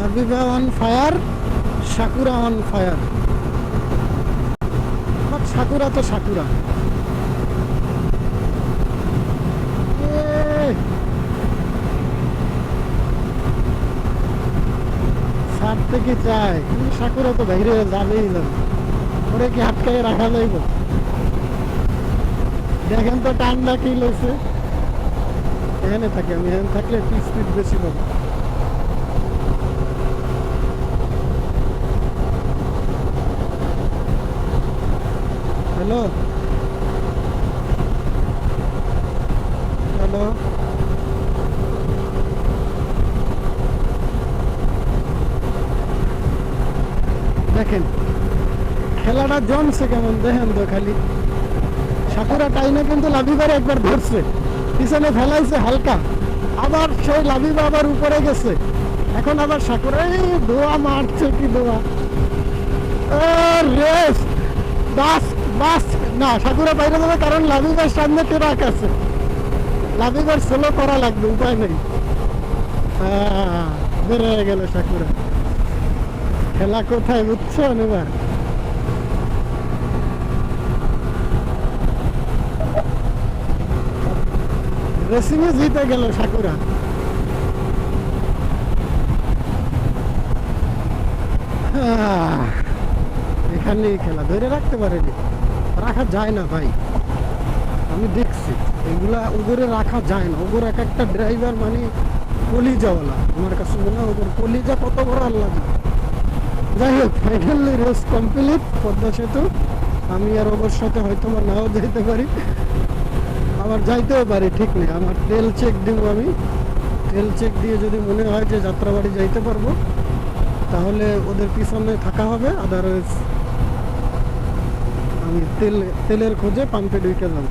Labiba on fire, sakura on fire. But sakura তো sakura. ছাড়তে কি চায়, কিন্তু সাকুরা তো বাইরে যাবেই যাবে। ওরে কি আটকায় রাখা যাইব? দেখেন তো টান্ডা কি লইছে। এখানে থাকি আমি, এখানে থাকলে একটু স্পিড বেশি পাবো। হ্যালো হ্যালো, দেখেন খেলাটা জমছে কেমন, দেখেন তো খালি। সাকুরা টাইনে কিন্তু লাবিবার একবার ধরছে, পিছনে ফেলাইছে হালকা, আবার সেই লাবিবা আবার উপরে গেছে। এখন আবার সাকুরা দোয়া মারছে, কি দোয়া রেস। বাস বাস না, সাকুরা বাইরে যাবে, কারণ লাবিবার সামনে ট্রাক আছে। লাবিবার স্লো করা লাগবে, উপায় নেই। বের হয়ে গেল সাকুরা। খেলা কোথায় বুঝছো এবার? রেসিং এ জিতে গেল সাকুরা। এখানেই খেলা ধরে রাখতে পারেনি, রাখা যায় না ভাই। আমি দেখছি এগুলা ওদের রাখা যায় না। ওদের এক একটা ড্রাইভার মানে কলিজাওয়ালা। আমার কাছে মনে হয় ওদের কলিজা কত বড় আল্লাহ। যাই হোক, ফাইনালি রেস কমপ্লিট পদ্মা সেতু। আমি আর ওদের সাথে হয়তো নাও যেতে পারি, আবার যাইতেও পারি, ঠিক নেই। আমার তেল চেক দিব আমি। তেল চেক দিয়ে যদি মনে হয় যে যাত্রাবাড়ি যাইতে পারবো, তাহলে ওদের পিছনে থাকা হবে। আদারওয়াইজ আমি তেলের খোঁজে পাম্পে ঢুকে যাবো।